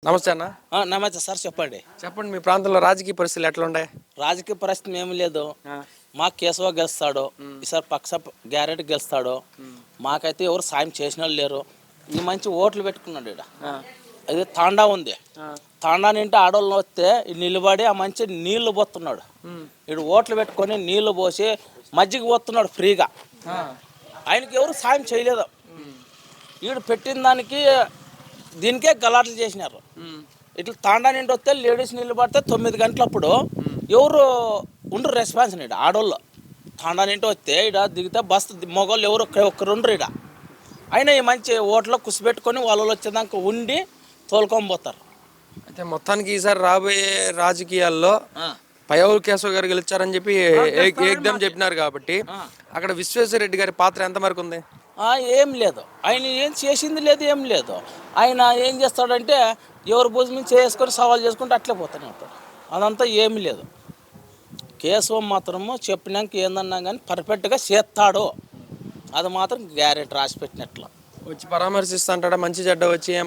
నమస్తే అన్న. నమస్తే సార్, చెప్పండి. చెప్పండి, మీ ప్రాంతంలో రాజకీయ పరిస్థితులు ఎట్లా ఉన్నాయి? రాజకీయ పరిస్థితి ఏమి లేదు. మా కేశవ గెలుస్తాడు ఈసారి, పక్ష గ్యారెంటీ గెలుస్తాడు. మాకైతే ఎవరు సాయం చేసిన వాళ్ళు లేరు. ఈ మంచి ఓట్లు పెట్టుకున్నాడు ఇక్కడ. అది తాండా ఉంది. తాండా నింటే ఆడవాళ్ళు వస్తే నిలబడి ఆ మంచి నీళ్లు పోతున్నాడు. ఇడు ఓట్లు పెట్టుకొని నీళ్లు పోసి మజ్జిగ పోతున్నాడు ఫ్రీగా. ఆయనకి ఎవరు సాయం చేయలేదు. వీడు పెట్టిన దానికి దీనికే గలాట్లు చేసినారు. ఇట్లా తాండా నిండి వస్తే లేడీస్ నిలబడితే 9 గంటలప్పుడు ఎవరు ఉండరు రెస్పాన్స్ ఇడ. ఆడవాళ్ళు తాండా నిండి వస్తే ఇడ దిగితే బస్ మగవాళ్ళు ఎవరు ఒక్కరు ఉండరు ఇడ. అయినా ఈ మంచి ఓట్లో కుసిపెట్టుకొని వాళ్ళు వచ్చేదాకా ఉండి తోలుకొని పోతారు. అయితే మొత్తానికి ఈసారి రాబోయే రాజకీయాల్లో పయ్యావుల కేశవ్ గారు గెలిచారని చెప్పి ఏకదం చెప్పినారు కాబట్టి అక్కడ విశ్వేశ్వరరెడ్డి గారి పాత్ర ఎంతవరకు ఉంది? ఏం లేదు. ఆయన ఏం చేసింది లేదు, ఏం లేదు. ఆయన ఏం చేస్తాడంటే ఎవరు భుజం మీద చేసుకొని సవాల్ చేసుకుంటే అట్లే పోతానే ఉంటాడు. అదంతా ఏమి లేదు. కేశవం మాత్రము చెప్పినాక ఏందన్నా కానీ పర్ఫెక్ట్గా చేస్తాడు. అది మాత్రం గ్యారెంటీ రాసి పెట్టినట్లు. వచ్చి పరామర్శిస్తుంటాడా? మంచి చెడ్డ వచ్చి ఏం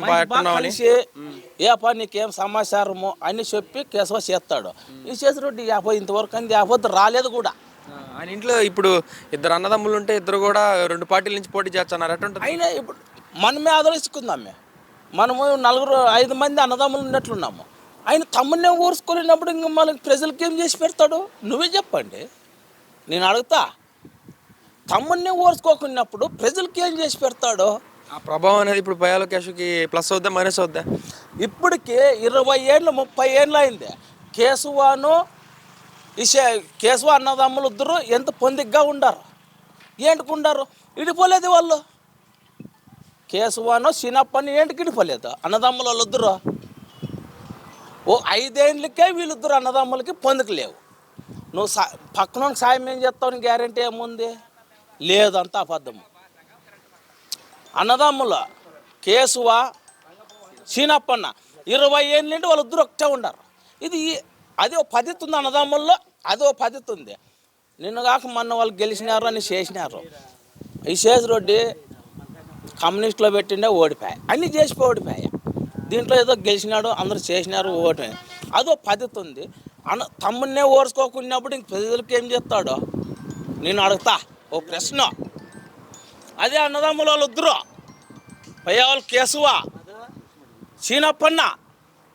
ఏ పని నీకేం సమాచారము అని చెప్పి కేశవ చేస్తాడు. ఈ చేసినట్టు యాభై ఇంతవరకు అంది యాభై రాలేదు కూడా. ఆయన ఇంట్లో ఇప్పుడు 2 అన్నదమ్ములు ఉంటే 2 కూడా 2 పార్టీల నుంచి పోటీ చేస్తున్నారు. అటుంటుంది. అయినా ఇప్పుడు మనమే ఆదరించుకుందామే. మనము 5 మంది అన్నదమ్ములు ఉన్నట్లున్నాము. ఆయన తమ్ముడినే ఊరుసుకున్నప్పుడు ఇంక మనకి ప్రజలకి ఏం చేసి పెడతాడు? నువ్వే చెప్పండి, నేను అడుగుతా. తమ్ముడినే ఊరుసుకోకున్నప్పుడు ప్రజలకి ఏం చేసి పెడతాడు? ఆ ప్రభావం అనేది ఇప్పుడు పయ్యావుల కేశవ్కి ప్లస్ అవుద్దా మైనస్ అవుద్దా? ఇప్పటికి 20 ఏళ్ళు 30 ఏళ్ళు అయింది. కేశవ అన్నదమ్ములు ఇద్దరు ఎంత పొందిగ్గా ఉండారు. ఏంటుకుండారు? ఇడిపోలేదు వాళ్ళు. కేశవను చిన్నప్పని ఏంటికి ఇడిపోలేదు అన్నదమ్ములు వాళ్ళు ఇద్దరు. 5 ఏళ్ళకే వీళ్ళిద్దరు అన్నదమ్ములకి పొందిక లేవు. నువ్వు పక్కన సాయం ఏం చేస్తావు? గ్యారెంటీ ఏముంది? లేదు, అంతా అబద్ధము. అన్నదమ్ముల కేశవ చిన్నప్పన్న 20 ఏళ్ళ నుండి వాళ్ళిద్దరు ఒకటే ఉండారు. అది ఒక పద్ధతి ఉంది అన్నదమ్ముల్లో, అదో పద్ధతి ఉంది. నిన్న కాక మొన్న వాళ్ళు గెలిచినారు అని చేసినారు. ఈ శేషరెడ్డి కమ్యూనిస్టులో పెట్టిండే ఓడిపోయా, అన్నీ చేసిపోయి ఓడిపోయా. దీంట్లో ఏదో గెలిచినాడు, అందరూ చేసినారు, ఓడిపోయా. అదో పద్ధతి ఉంది. తమ్ముడినే ఓర్చుకోకున్నప్పుడు ఇంక ప్రజలకు ఏం చేస్తాడో నేను అడుగుతా ఓ ప్రశ్న. అదే అన్నదమ్ముల వాళ్ళు ఇద్దరు పయ్యావుల కేశవ చిన్నప్పన్న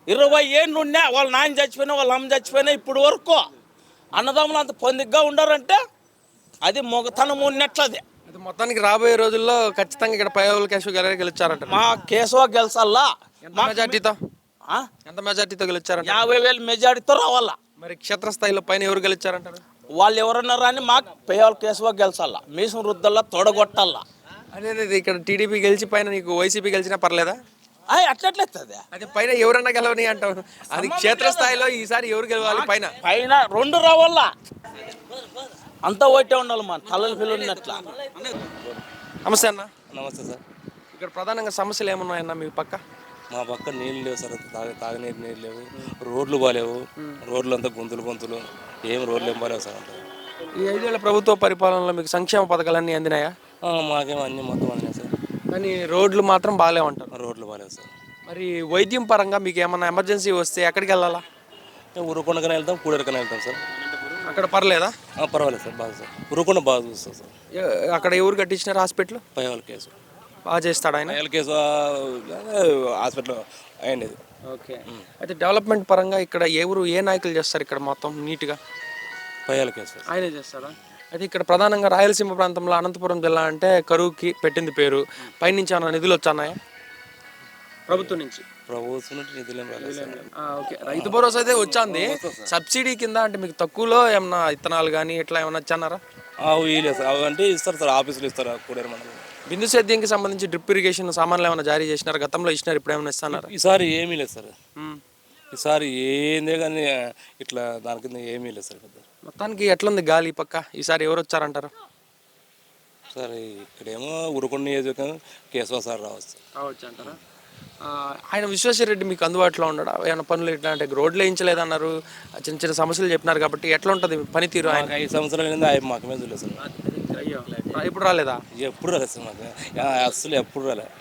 20 ఏళ్ళు ఉన్నా, వాళ్ళ నాయన చచ్చిపోయినా వాళ్ళ అమ్మ చచ్చిపోయినా ఇప్పుడు వరకు అన్నదమ్ములు అంత పొందిగ్గా ఉండారంటే అది మొగతనం ఉన్నట్లది. అది మొత్తానికి రాబోయే రోజుల్లో ఖచ్చితంగా ఇక్కడ పయ్యావుల కేశవ్ గారు గెలిచారంట. మా కేశవ గెలిచాలా. మెజార్టీతో ఎంత మెజార్టీతో గెలిచారంట? 50,000 మెజార్టీతో రావాలా. మరి క్షేత్రస్థాయిలో పైన ఎవరు గెలిచారంటారు? వాళ్ళు ఎవరన్నారా అని మాకు పయ్యావుల కేశవ గెలిచాలా. మీసం రుద్దల్లా తొడగొట్టాలా. అదే ఇక్కడ టీడీపీ గెలిచి పైన నీకు వైసీపీ గెలిచినా పర్లేదా? అట్లట్లేదు. అదే పైన ఎవరన్నా గెలవని అంటావు. అది క్షేత్రస్థాయిలో ఈసారి ఎవరు గెలవాలి? పైన 2 రావాలా. అంతా ఒకటే ఉండాలి. మన తలల పిల్లలు ఉన్నట్ల. నమస్తే అన్న. నమస్తే సార్. ఇక్కడ ప్రధానంగా సమస్యలు ఏమున్నాయన్న మీ పక్క? మా పక్క నీళ్ళు లేవు సార్. తాగనీరు నీళ్ళు లేవు. రోడ్లు బాగాలేవు. రోడ్లు అంతా గొంతులు ఏం రోడ్లు ఏం బాగాలేవు సార్. ఈ 5 ఏళ్ల ప్రభుత్వ పరిపాలనలో మీకు సంక్షేమ పథకాలన్నీ అందినాయా? మాకేమో అన్నీ మొత్తం అందినాయి సార్. కానీ రోడ్లు మాత్రం బాగాలేమంటారు. రోడ్లు బాగాలేవు సార్. మరి వైద్యం పరంగా మీకు ఏమన్నా ఎమర్జెన్సీ వస్తే ఎక్కడికి వెళ్ళాలా? ఉరుకొండకనే వెళ్తాం, కూడరికనే వెళ్తాం సార్. అక్కడ పర్లేదా? పర్వాలేదు సార్, బాగా సార్. ఉరుకొండ బాగా చూస్తాం సార్. అక్కడ ఎవరు కట్టించినారు హాస్పిటల్? పయ్యావుల కేసు బాగా చేస్తాడు ఆయన. పయ్యావుల కేసు హాస్పిటల్ అయ్యింది. ఓకే. అయితే డెవలప్మెంట్ పరంగా ఇక్కడ ఏ నాయకులు చేస్తారు ఇక్కడ మొత్తం నీట్గా? పయ్యావుల కేసు ఆయనే చేస్తారా? అయితే ఇక్కడ ప్రధానంగా రాయలసీమ ప్రాంతంలో అనంతపురం జిల్లా అంటే కరువుకి పెట్టింది పేరు. పైనుంచి ఏమైనా నిధులు వచ్చాన్నాయా ప్రభుత్వం నుంచి? ప్రభుత్వం నుంచి నిధులు ఏం రాలేదు సార్. ఓకే. రైతు భరోసా అయితే వచ్చింది సబ్సిడీ కింద. అంటే మీకు తక్కువలో ఏమన్నా ఇత్తనాలు కానీ ఇట్లా ఏమన్నా వచ్చానారా? వీలేదు సార్. అవి అంటే ఇస్తారు సార్, ఆఫీసులు ఇస్తారు. కూడేరు మండలం బిందు సేద్యంకి సంబంధించి డ్రిప్ ఇరిగేషన్ సామాన్లు ఏమైనా జారీ చేసినారు? గతంలో ఇచ్చినారు, ఇప్పుడు ఏమైనా ఇస్తున్నారు? ఈసారి ఏమీ లేదు సార్. ఈసారి ఏందే కానీ ఇట్లా దాని కింద ఏమీ లేదు సార్. మొత్తానికి ఎట్లుంది గాలి పక్క? ఈసారి ఎవరు వచ్చారంటారు? సార్ ఇక్కడేమో ఉరుకొండ నియోజకవర్గం కేశవ సార్ రావచ్చు అంటారా? ఆయన విశ్వేశ్వరరెడ్డి మీకు అందుబాటులో ఉండడా? ఏమైనా పనులు ఇట్లా అంటే రోడ్లు వేయించలేదన్నారు, చిన్న సమస్యలు చెప్పినారు కాబట్టి ఎట్లా ఉంటుంది పనితీరు? ఆయన 5 సంవత్సరాలు మాకు మీద చూడలేదు సార్. అయ్యో, ఇప్పుడు రాలేదా? ఎప్పుడు రాలేదు సార్ మాకు, అసలు ఎప్పుడు రాలేదు.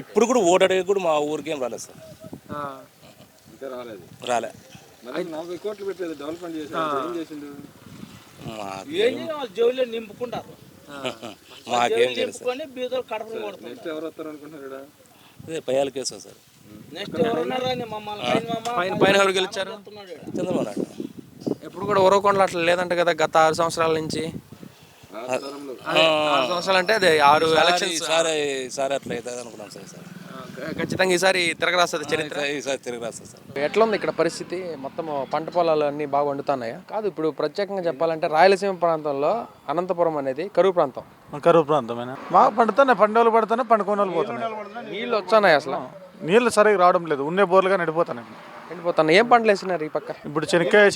ఇప్పుడు కూడా ఓటాడే కూడా మా ఊరికేం రాలేదు సార్. రాలే. జోలిలో నింపుకుంటారు, మాకేం తెలుసు. బీదలు కడపలు కొడతారు. అదే పయ్యాల కేసు సార్. నెక్స్ట్ ఎవరున్నారా మమ్మల్ని పైన ఎవరు గెలిచారు? చంద్రబాబు నాయుడు. ఎప్పుడు కూడా ఉరవకొండలు అట్లా లేదంట కదా గత 6 సంవత్సరాల నుంచి. 6 సంవత్సరాలు అంటే అదే 6 ఎలక్షన్స్. ఈసారి అట్లా అవుతుంది అనుకున్నాం సార్. ఖచ్చితంగా ఈసారి తిరగరాస్తుంది చరిత్ర. ఈసారి తిరిగి రాస్తుంది సార్. ఎట్లా ఉంది ఇక్కడ పరిస్థితి? మొత్తం పంట పొలాలు అన్నీ బాగా వండుతున్నాయా? కాదు, ఇప్పుడు ప్రత్యేకంగా చెప్పాలంటే రాయలసీమ ప్రాంతంలో అనంతపురం అనేది కరువు ప్రాంతం. కరువు ప్రాంతమేనా? బాగా పండుతున్నాయి, పండుగలు పడుతున్నాయి, పండుకొని వాళ్ళు పోతున్నాయి. నీళ్ళు వచ్చాయి అసలు? నీళ్ళు సరిగ్గా రావడం లేదు, ఉండే బోర్లుగా నడిపోతున్నాయి. ఎండిపోతున్నాయి. ఏం పంటలు వేసినారు ఈ పక్క? ఇప్పుడు చెనక్కాయ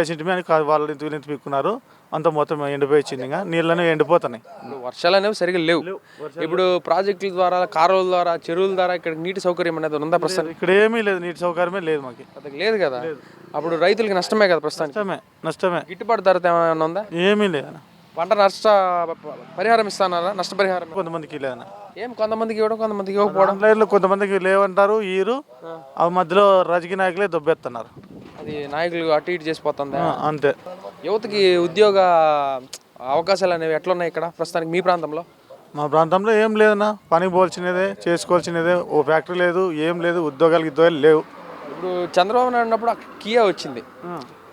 చింటిమి అని వాళ్ళు ఇంత పీక్కున్నారు, అంత మొత్తం ఎండిపోయింది. ఇంకా నీళ్ళని ఎండిపోతున్నాయి. వర్షాలు అనేవి సరిగ్గా లేవు. ఇప్పుడు ప్రాజెక్టుల ద్వారా, కాలువల ద్వారా, చెరువుల ద్వారా ఇక్కడ నీటి సౌకర్యం అనేది ఉందా ప్రస్తుతం? ఇక్కడ ఏమీ లేదు, నీటి సౌకర్యమే లేదు మాకు. అది లేదు కదా. అప్పుడు రైతులకి నష్టమే కదా ప్రస్తుతం. నష్టమే. గిట్టుబాటు ధర ఏమైనా ఉందా? ఏమీ లేదు. పంట నష్ట పరిహారం ఇస్తానారా? నష్టపరిహారం కొంతమందికి లేదన్న. ఏం కొంతమందికి ఇవ్వడం, కొంతమందికి ఇవ్వకపోవడం. ఆన్లైన్లో కొంతమందికి లేవంటారు, ఈరు అవి మధ్యలో రాజకీయ నాయకులే దొబ్బెస్తున్నారు. అది నాయకులు అటు ఇటు చేసిపోతుంది అంతే. యువతకి ఉద్యోగ అవకాశాలు అనేవి ఎట్లున్నాయి ఇక్కడ ప్రస్తుతానికి మీ ప్రాంతంలో? మా ప్రాంతంలో ఏం లేదన్నా, పనికి పోల్చినదే, చేసుకోవాల్సినదే. ఓ ఫ్యాక్టరీ లేదు, ఏం లేదు, ఉద్యోగాలు లేవు. ఇప్పుడు చంద్రబాబు నాయుడు ఉన్నప్పుడు కియా వచ్చింది.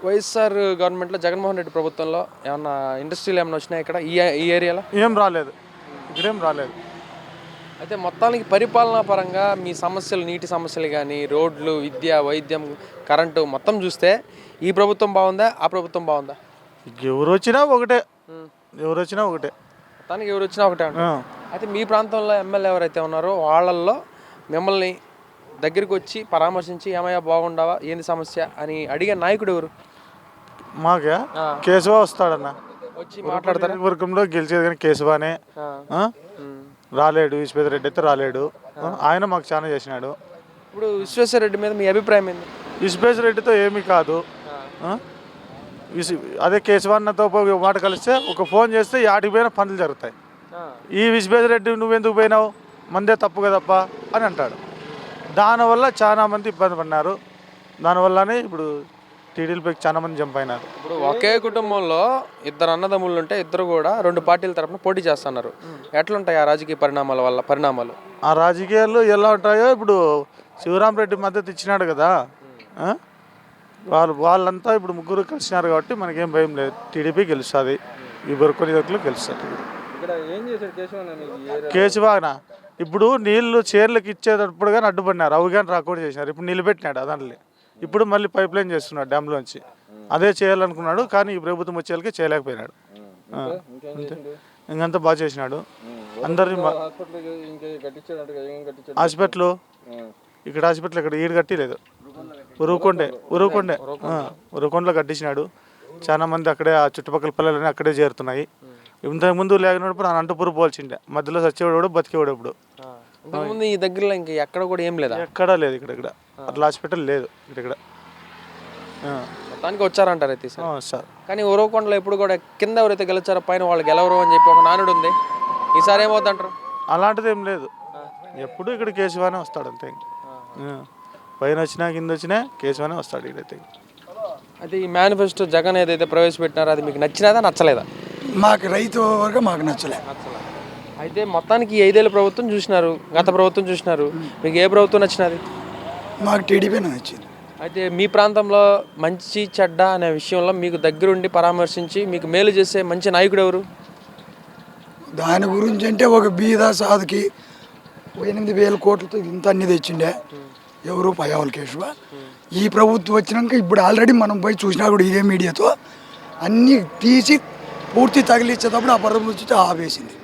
వైఎస్ఆర్ గవర్నమెంట్లో జగన్మోహన్ రెడ్డి ప్రభుత్వంలో ఏమన్నా ఇండస్ట్రీలు ఏమైనా వచ్చినాయి ఇక్కడ ఈ ఏరియాలో? ఏం రాలేదు, ఇక్కడేం రాలేదు. అయితే మొత్తానికి పరిపాలనా పరంగా మీ సమస్యలు, నీటి సమస్యలు కానీ, రోడ్లు, విద్య, వైద్యం, కరెంటు మొత్తం చూస్తే ఈ ప్రభుత్వం బాగుందా, ఆ ప్రభుత్వం బాగుందా? ఎవరు వచ్చినా ఒకటే. మొత్తానికి ఎవరు వచ్చినా ఒకటే. అయితే మీ ప్రాంతంలో ఎమ్మెల్యే ఎవరైతే ఉన్నారో వాళ్ళల్లో మిమ్మల్ని దగ్గరికి వచ్చి పరామర్శించి ఏమయ్యా బాగుండవా, ఏంది సమస్య అని అడిగే నాయకుడు ఎవరు? మాకే కేశవ వస్తాడన్న, వచ్చి మాట్లాడతారు. వర్గంలో గెలిచేది కానీ కేశవానే. రాలేడు, విశ్వేశ్వర రెడ్డి అయితే రాలేడు. ఆయన మాకు చాలా చేసినాడు. ఇప్పుడు విశ్వేశ్వర రెడ్డి మీద మీ అభిప్రాయం ఏంది? విశ్వేశ్వర రెడ్డితో ఏమీ కాదు. అదే కేశవాన్నతో మాట కలిస్తే ఒక ఫోన్ చేస్తే యాటికి పోయినా పనులు జరుగుతాయి. ఈ విశ్వేశ్వర రెడ్డి నువ్వెందుకు పోయినావు, మందే తప్పు కదప్పా అని అంటాడు. దానివల్ల చాలా మంది ఇబ్బంది పడినారు. దానివల్లనే ఇప్పుడు టీడీపీకి చాలా మంది జంప్ అయినారు. ఇప్పుడు ఒకే కుటుంబంలో 2 అన్నదమ్ములు ఉంటే ఇద్దరు కూడా 2 పార్టీల తరఫున పోటీ చేస్తున్నారు. ఎట్లుంటాయి ఆ రాజకీయ పరిణామాలు? ఆ రాజకీయాలు ఎలా ఉంటాయో, ఇప్పుడు శివరామరెడ్డి మద్దతు ఇచ్చినాడు కదా, వాళ్ళంతా ఇప్పుడు ముగ్గురు కలిసినారు కాబట్టి మనకేం భయం లేదు. టీడీపీ గెలుస్తుంది, ఈ కొన్ని దగ్గరలో గెలుస్తుంది. కేశవాన ఇప్పుడు నీళ్లు చీరలకు ఇచ్చేటప్పుడు కానీ అడ్డుపడినారు, అవి కానీ రాకుండా చేసినారు. ఇప్పుడు నిలబెట్టినాడు దాంట్లో. ఇప్పుడు మళ్ళీ పైప్ లైన్ చేస్తున్నాడు డ్యామ్లోంచి. అదే చేయాలనుకున్నాడు కానీ ఈ ప్రభుత్వం వచ్చేళ్ళకి చేయలేకపోయినాడు. ఇంకంతా బాగా చేసినాడు. అందరినీ హాస్పిటల్, ఇక్కడ హాస్పిటల్ ఇక్కడ ఈడు కట్టిలేదు, ఉరుకొండలో కట్టించినాడు. చాలా మంది అక్కడే, ఆ చుట్టుపక్కల పిల్లలన్నీ అక్కడే చేరుతున్నాయి. ఇంతకుముందు లేకున్నప్పుడు అనంతపురం పోల్చిండే, మధ్యలో సచ్చేవాడు కూడా బతికేవాడు. ఇప్పుడు ముందు ఈ దగ్గరలో ఇంకా ఎక్కడ కూడా ఏం లేదా? ఎక్కడా లేదు. ఇక్కడ అట్లా హాస్పిటల్ లేదు ఇక్కడ. మొత్తానికి వచ్చారంటారు అయితే సార్. కానీ ఉరవకొండలో ఎప్పుడు కూడా కింద ఎవరైతే గెలిచారో పైన వాళ్ళు గెలవరు అని చెప్పి ఒక నానుడు ఉంది. ఈసారి ఏమవుతుంటారు? అలాంటిది ఏం లేదు, ఎప్పుడు ఇక్కడ కేశవానే వస్తాడు అంతే. పైన వచ్చినా కింద వచ్చినా కేశవానే వస్తాడు ఇక్కడైతే. అయితే ఈ మేనిఫెస్టో జగన్ ఏదైతే ప్రవేశపెట్టినారో అది మీకు నచ్చినదా నచ్చలేదా? మాకు రైతు వర్గం మాకు నచ్చలే. అయితే మొత్తానికి 5 ఏళ్ళ ప్రభుత్వం చూసినారు, గత ప్రభుత్వం చూసినారు, మీకు ఏ ప్రభుత్వం నచ్చినది? మాకు టీడీపీ నచ్చింది. అయితే మీ ప్రాంతంలో మంచి చెడ్డ అనే విషయంలో మీకు దగ్గరుండి పరామర్శించి మీకు మేలు చేసే మంచి నాయకుడు ఎవరు? దాని గురించి అంటే ఒక బీద సాధుకి 8,000 కోట్లతో ఇంత అన్ని తెచ్చిండే ఎవరు? పయ్యావుల కేశవ. ఈ ప్రభుత్వం వచ్చినాక ఇప్పుడు ఆల్రెడీ మనం పోయి చూసినా కూడా ఇదే మీడియాతో అన్నీ తీసి పూర్తి తగిలిచ్చేటప్పుడు ఆ ప్రభుత్వం వచ్చి ఆపేసింది.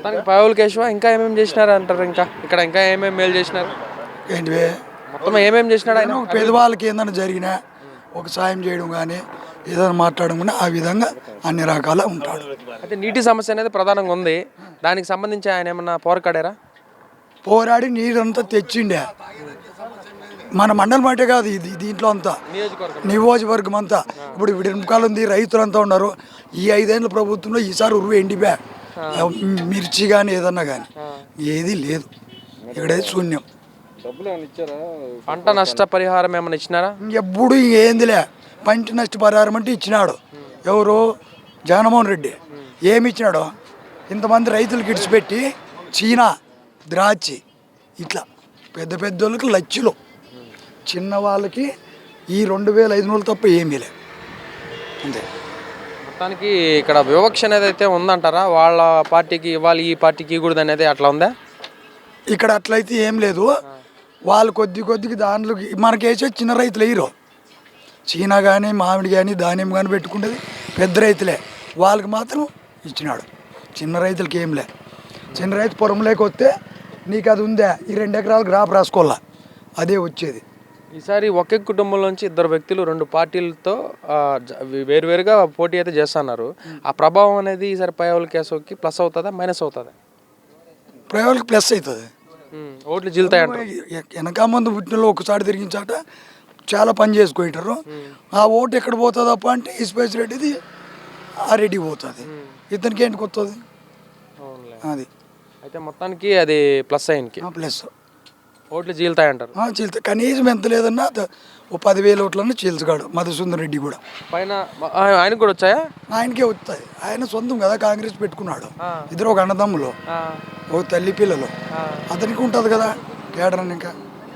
దానికి పయ్యావుల కేశవ ఇంకా ఏమేమి చేసినారు అంటారు? ఇక్కడ ఇంకా ఏమేమి మేలు చేసినారు? ఏంటివే మొత్తం ఏమేమి చేసినాడు ఆయన? పేదవాళ్ళకి ఏదైనా జరిగినా ఒక సాయం చేయడం కానీ ఏదైనా మాట్లాడడం కానీ ఆ విధంగా అన్ని రకాల ఉంటాడు. అయితే నీటి సమస్య అనేది ప్రధానంగా ఉంది, దానికి సంబంధించి ఆయన ఏమన్నా పోరాడారా? పోరాడి నీరంతా తెచ్చిండే. మన మండలం అంటే కాదు, ఇది దీంట్లో అంతా నియోజకవర్గం అంతా. ఇప్పుడు వెనుకాల ఉంది, రైతులంతా ఉన్నారు. ఈ 5 ఏళ్ళ ప్రభుత్వంలో ఈసారి ఉరువు ఎండిపోయా. మిర్చి కానీ ఏదన్నా కానీ ఏది లేదు, ఇక్కడైతే శూన్యం. పంట నష్ట పరిహారం ఏమైనా ఇచ్చినారా? ఎప్పుడు ఏందిలే, పంట నష్టపరిహారం అంటే ఇచ్చినాడు ఎవరు, జగన్మోహన్ రెడ్డి. ఏమి ఇచ్చినాడు, ఇంతమంది రైతులకు ఇడిచిపెట్టి చీనా, ద్రాక్ష ఇట్లా పెద్ద పెద్ద వాళ్ళకి లక్షలు, చిన్న వాళ్ళకి ఈ 2500 తప్ప ఏమీ లేదు అంతే. మొత్తానికి ఇక్కడ వివక్ష అనేది అయితే ఉందంటారా? వాళ్ళ పార్టీకి ఇవ్వాలి, ఈ పార్టీకి ఇవ్వకూడదు అనేది అట్లా ఉందా? ఇక్కడ అట్లయితే ఏం లేదు, వాళ్ళు కొద్దికి దాంట్లో మనకేసే చిన్న రైతులు వేయరు. చీనా కానీ మామిడి కానీ ధాన్యం కానీ పెట్టుకుంటుంది పెద్ద రైతులే, వాళ్ళకి మాత్రం ఇచ్చినాడు. చిన్న రైతులకి ఏం లే. చిన్న రైతు పొలంలోకి వస్తే నీకు అది ఉందా, ఈ 2 ఎకరాలు గ్రాప్ రాసుకోవాలా, అదే వచ్చేది. ఈసారి ఒకే కుటుంబం నుంచి 2 వ్యక్తులు 2 పార్టీలతో వేరువేరుగా పోటీ అయితే చేస్తున్నారు. ఆ ప్రభావం అనేది ఈసారి పయ్యావుల కేశవ్కి ప్లస్ అవుతుందా మైనస్ అవుతుందా? ప్రయోగాలకు ప్లస్ అవుతుంది. ఓట్లు జిల్తాయంట. వెనక ముందు పుట్టినలో ఒకసారి తిరిగించాట చాలా పని చేసుకుంటారు. ఆ ఓటు ఎక్కడ పోతుందప్ప అంటే ఇస్పేస్ రెడ్డిది ఆ రెడ్డి పోతుంది, ఇతనికి ఏంటికి వస్తుంది అది. అయితే మొత్తానికి అది ప్లస్ ఆయనకి ప్లస్ ఓట్లు చీలుతాయంటారు. చీల్తా కనీసం ఎంత లేదన్నా ఓ 10,000 ఓట్లన్నా చీల్చగాడు మధుసూదన్ రెడ్డి కూడా. పైన ఆయనకు కూడా వచ్చాయా? ఆయనకే వస్తాయి, ఆయన సొంతం కదా, కాంగ్రెస్ పెట్టుకున్నాడు. ఇద్దరు ఒక అన్నదమ్ములు, ఒక తల్లి పిల్లలు, అతనికి ఉంటుంది కదా కేడరని. ఇంకా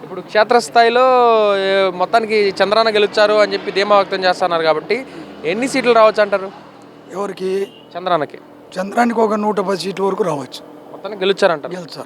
ఇప్పుడు క్షేత్రస్థాయిలో మొత్తానికి చంద్రాన గెలుచారు అని చెప్పి ధీమా వ్యక్తం చేస్తున్నారు కాబట్టి ఎన్ని సీట్లు రావచ్చు అంటారు? ఎవరికి? చంద్రానికి. చంద్రానికి ఒక 110 సీట్ల వరకు రావచ్చు. మొత్తానికి గెలుచారంటారు. గెలుస్తారు.